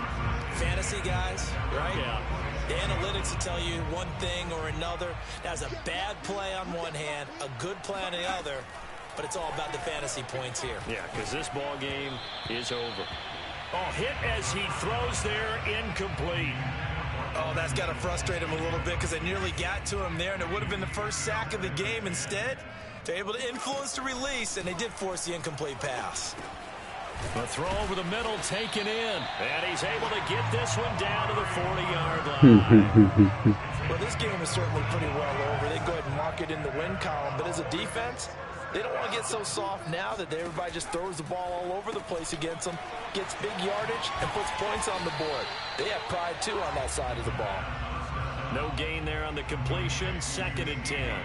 Fantasy guys, right? Yeah. The analytics will tell you one thing or another. That's a bad play on one hand, a good play on the other, but it's all about the fantasy points here. Yeah, because this ball game is over. Oh, hit as he throws there, incomplete. Oh, that's got to frustrate him a little bit because they nearly got to him there, and it would have been the first sack of the game. Instead, they're able to influence the release, and they did force the incomplete pass. The throw over the middle taken in, and he's able to get this one down to the 40-yard line. Well, this game is certainly pretty well over. They go ahead and mark it in the win column, but as a defense, they don't want to get so soft now that everybody just throws the ball all over the place against them, gets big yardage, and puts points on the board. They have pride, too, on that side of the ball. No gain there on the completion. 2nd and 10.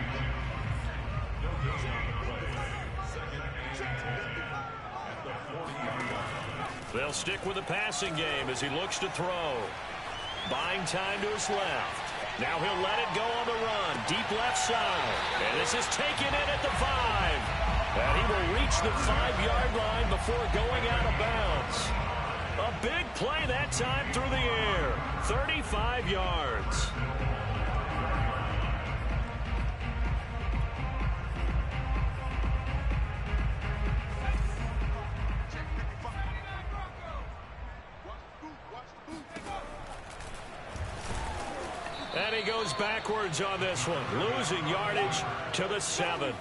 They'll stick with the passing game as he looks to throw. Buying time to his left. Now he'll let it go on the run. Deep left side. And this is taken in at the 5. And he will reach the 5-yard line before going out of bounds. A big play that time through the air. 35 yards. And he goes backwards on this one, losing yardage to the 7.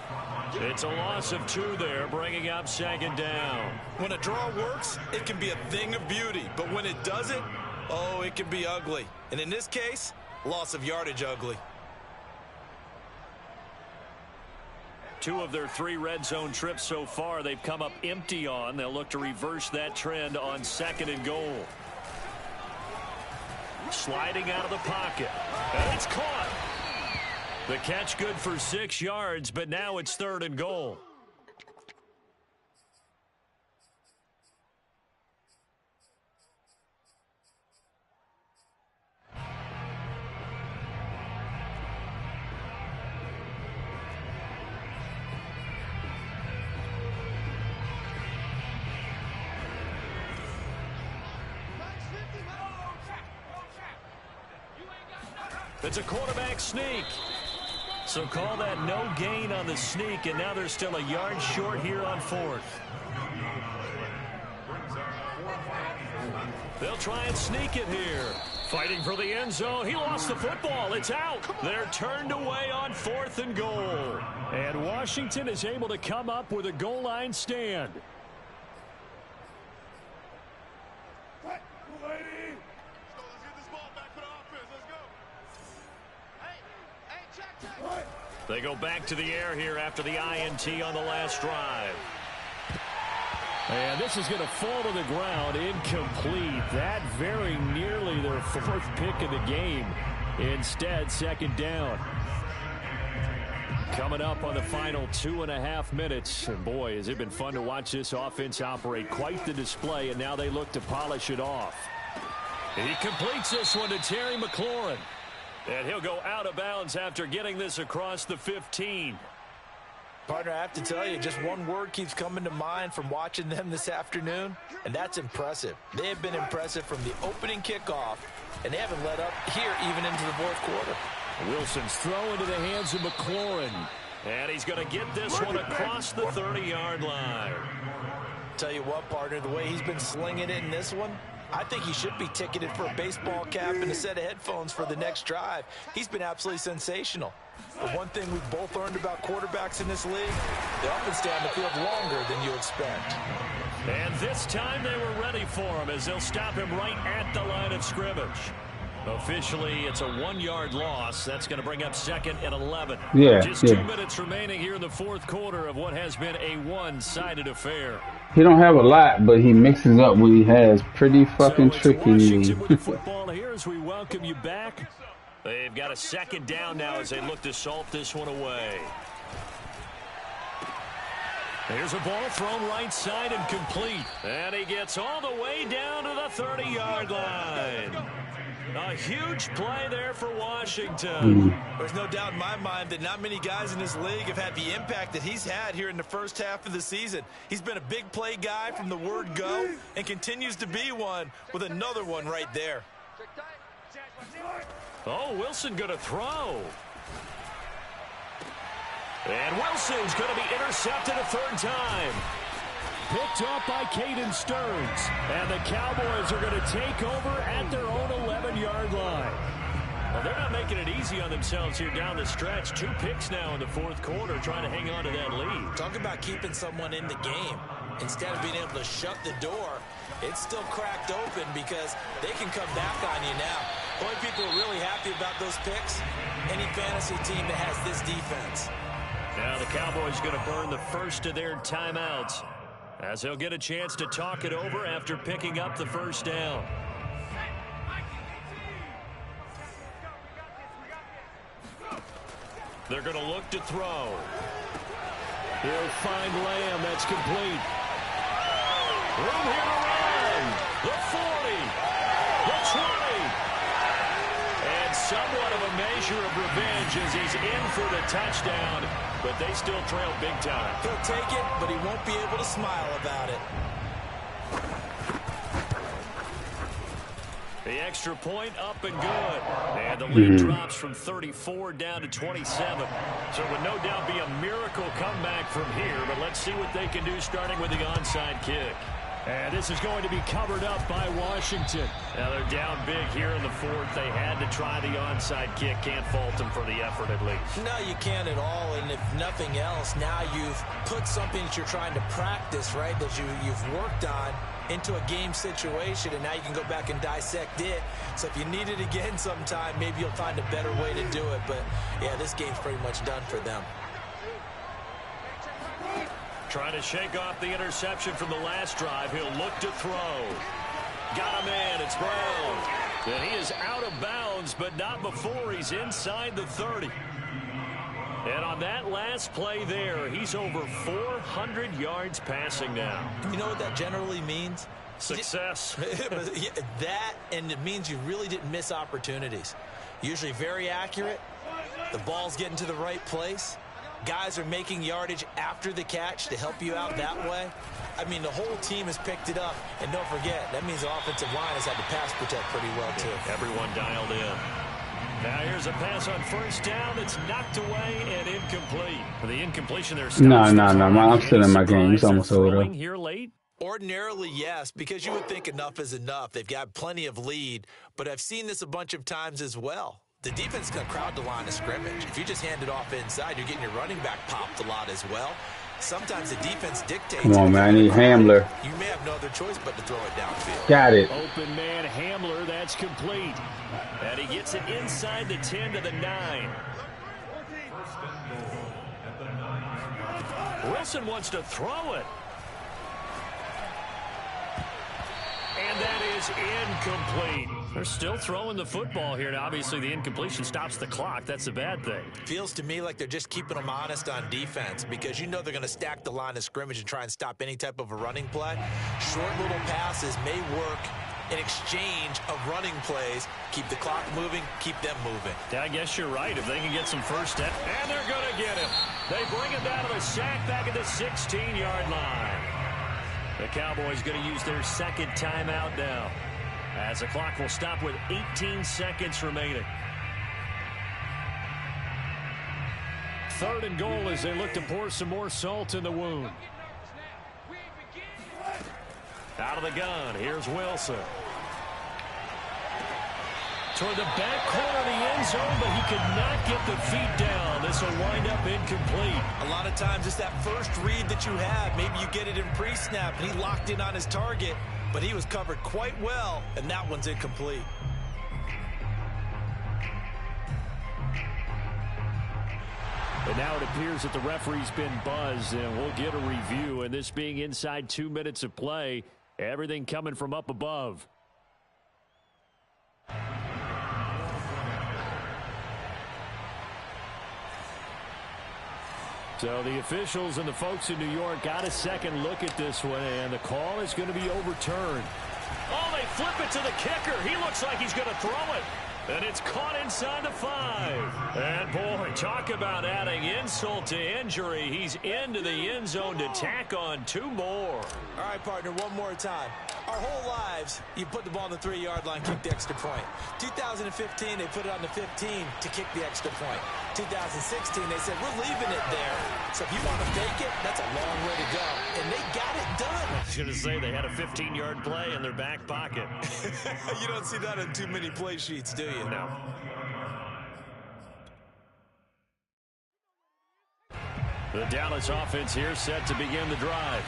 It's a loss of 2 there, bringing up 2nd down. When a draw works, it can be a thing of beauty. But when it doesn't, oh, it can be ugly. And in this case, loss of yardage ugly. 2 of their 3 red zone trips so far they've come up empty on. They'll look to reverse that trend on 2nd and goal. Sliding out of the pocket. And it's caught. The catch good for 6 yards, but now it's 3rd and goal. It's a quarterback sneak. So call that no gain on the sneak, and now they're still a yard short here on 4th. They'll try and sneak it here. Fighting for the end zone. He lost the football. It's out. They're turned away on 4th and goal. And Washington is able to come up with a goal line stand. They go back to the air here after the INT on the last drive. And this is going to fall to the ground, incomplete. That very nearly their 4th pick of the game. Instead, 2nd down. Coming up on the final 2.5 minutes. And boy, has it been fun to watch this offense operate. Quite the display, and now they look to polish it off. He completes this one to Terry McLaurin. And he'll go out of bounds after getting this across the 15. Partner, I have to tell you, just one word keeps coming to mind from watching them this afternoon, and that's impressive. They have been impressive from the opening kickoff, and they haven't let up here even into the 4th quarter. Wilson's throw into the hands of McLaurin. And he's going to get this one across the 30-yard line. Tell you what, partner, the way he's been slinging it in this one, I think he should be ticketed for a baseball cap and a set of headphones for the next drive. He's been absolutely sensational. The one thing we've both learned about quarterbacks in this league, they often stay on the field longer than you expect. And this time they were ready for him as they'll stop him right at the line of scrimmage. Officially, it's a 1-yard loss. That's going to bring up 2nd and 11. Just 2 minutes remaining here in the 4th quarter of what has been a one-sided affair. He don't have a lot, but he mixes up what he has. Pretty fucking tricky. Washington with the football here as we welcome you back. They've got a 2nd down now as they look to salt this one away. Here's a ball thrown right side and complete. And he gets all the way down to the 30-yard line. A huge play there for Washington. There's no doubt in my mind that not many guys in this league have had the impact that he's had here in the first half of the season. He's been a big play guy from the word go and continues to be one with another one right there. Oh, Wilson going to throw. And Wilson's going to be intercepted a 3rd time. Picked off by Caden Stearns. And the Cowboys are going to take over at their own 11-yard line. Well, they're not making it easy on themselves here down the stretch. 2 picks now in the 4th quarter trying to hang on to that lead. Talk about keeping someone in the game. Instead of being able to shut the door, it's still cracked open because they can come back on you now. The only people who are really happy about those picks, any fantasy team that has this defense. Now the Cowboys going to burn the first of their timeouts, as they'll get a chance to talk it over after picking up the 1st down. They're going to look to throw. He'll find Lamb. That's complete. Room here to run. The 40. The 20. And somewhat of a measure of revenge as he's in for the touchdown. But they still trail big time. He'll take it, but he won't be able to smile about it. The extra point up and good. And the lead drops from 34 down to 27. So it would no doubt be a miracle comeback from here. But let's see what they can do starting with the onside kick. And this is going to be covered up by Washington. Now they're down big here in the 4th. They had to try the onside kick. Can't fault them for the effort at least. No, you can't at all. And if nothing else, now you've put something that you're trying to practice, right, that you've worked on into a game situation, and now you can go back and dissect it. So if you need it again sometime, maybe you'll find a better way to do it. But, yeah, this game's pretty much done for them. Trying to shake off the interception from the last drive. He'll look to throw. Got a man. It's Brown. And he is out of bounds, but not before he's inside the 30. And on that last play there, he's over 400 yards passing now. You know what that generally means? Success. That, and it means you really didn't miss opportunities. Usually very accurate. The ball's getting to the right place. Guys are making yardage after the catch to help you out that way. I mean, the whole team has picked it up. And don't forget, that means the offensive line has had to pass protect pretty well, too. Everyone dialed in. Now here's a pass on first down that's knocked away and incomplete. For the incompletion there. No. I'm still in my game. It's almost over. Here late. Ordinarily, yes, because you would think enough is enough. They've got plenty of lead, but I've seen this a bunch of times as well. The defense is going to crowd the line of scrimmage. If you just hand it off inside, you're getting your running back popped a lot as well. Sometimes the defense dictates. Come on, man. I need Hamler. You may have no other choice but to throw it downfield. Got it. Open man Hamler, that's complete. And he gets it inside the 10 to the 9. Wilson wants to throw it. And that is incomplete. They're still throwing the football here. Now, obviously, the incompletion stops the clock. That's a bad thing. Feels to me like they're just keeping them honest on defense because you know they're going to stack the line of scrimmage and try and stop any type of a running play. Short little passes may work in exchange of running plays. Keep the clock moving, keep them moving. Yeah, I guess you're right. If they can get some first down. And they're going to get him. They bring him down to the sack back at the 16-yard line. The Cowboys going to use their second timeout now, as the clock will stop with 18 seconds remaining. 3rd and goal as they look to pour some more salt in the wound. Out of the gun, here's Wilson. Toward the back corner of the end zone, but he could not get the feet down. This will wind up incomplete. A lot of times it's that first read that you have. Maybe you get it in pre-snap, and he locked in on his target, but he was covered quite well, and that one's incomplete. And now it appears that the referee's been buzzed, and we'll get a review. And this being inside 2 minutes of play, everything coming from up above. So the officials and the folks in New York got a second look at this one, and the call is going to be overturned. Oh, they flip it to the kicker. He looks like he's going to throw it. And it's caught inside the 5. And, boy, talk about adding insult to injury. He's into the end zone to tack on 2 more. All right, partner, one more time. Our whole lives, you put the ball on the 3-yard line, kick the extra point. 2015, they put it on the 15 to kick the extra point. 2016, they said, we're leaving it there. So if you want to fake it, that's a long way to go. And they got it done. I was going to say they had a 15-yard play in their back pocket. You don't see that on too many play sheets, do you? No. The Dallas offense here set to begin the drive.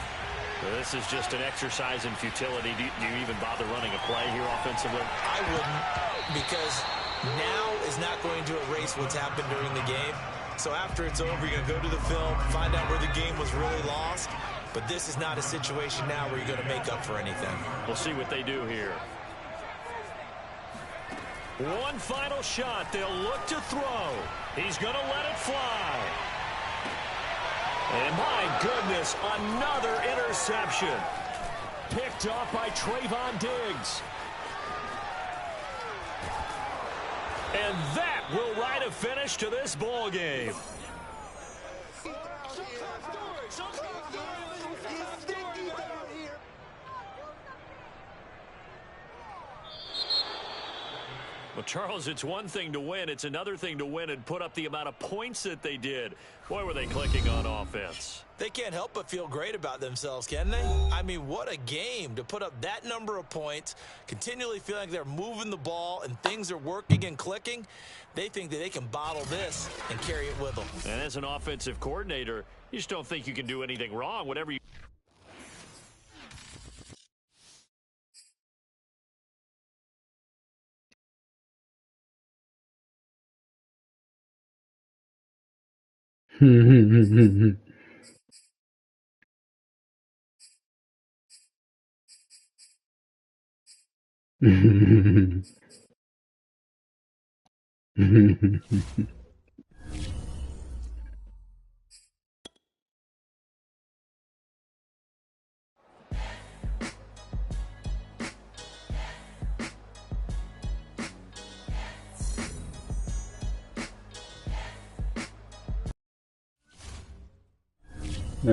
This is just an exercise in futility. Do you even bother running a play here offensively? I wouldn't, because now is not going to erase what's happened during the game. So after it's over, you're going to go to the film, find out where the game was really lost. But this is not a situation now where you're going to make up for anything. We'll see what they do here. One final shot. They'll look to throw. He's going to let it fly. And my goodness, another interception. Picked off by Trayvon Diggs. And that will write a finish to this ball game. Well, Charles, it's one thing to win. It's another thing to win and put up the amount of points that they did. Boy, were they clicking on offense. They can't help but feel great about themselves, can they? I mean, what a game to put up that number of points, continually feeling like they're moving the ball and things are working and clicking. They think that they can bottle this and carry it with them. And as an offensive coordinator, you just don't think you can do anything wrong. Whatever you Let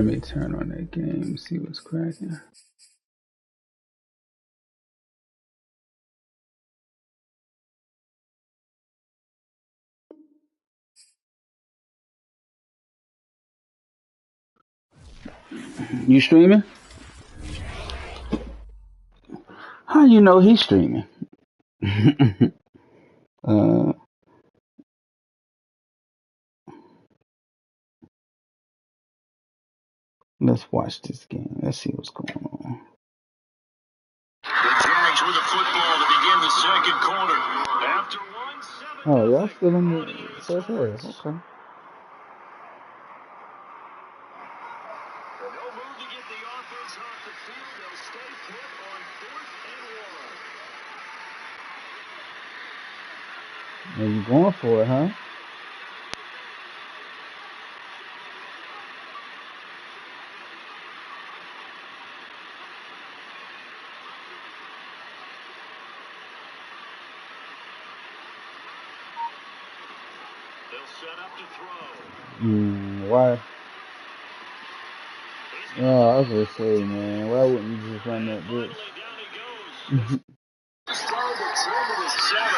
me turn on that game, see what's cracking. You streaming? How you know he's streaming? uh, let's watch this game. Let's see what's going on. The Jags with the football to begin the second quarter. After 1-7. Oh, y'all still in the first half. Okay. No move to get the offense off the field. They'll stay put on 4th and 1. Are you going for it, huh? They'll set up to throw. Why? Oh, I was gonna say, man, why wouldn't you just run that bitch? Down he goes. Targets into the 7.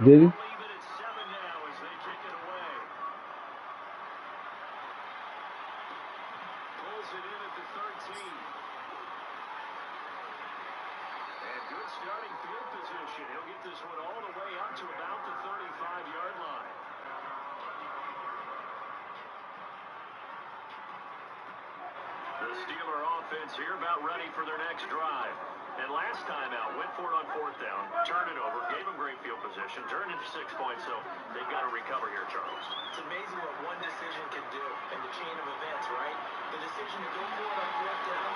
Did he? Leave it at 7 now as they kick it away. Pulls it in at the 13. And good starting field position. He'll get this one all the way up to about the 35-yard line. The Steeler offense here about ready for their next drive. And last time out, went for it on 4th down, turned it over, gave them great field position, turned into 6 points, so they've got to recover here, Charles. It's amazing what one decision can do in the chain of events, right? The decision to go for it on 4th down,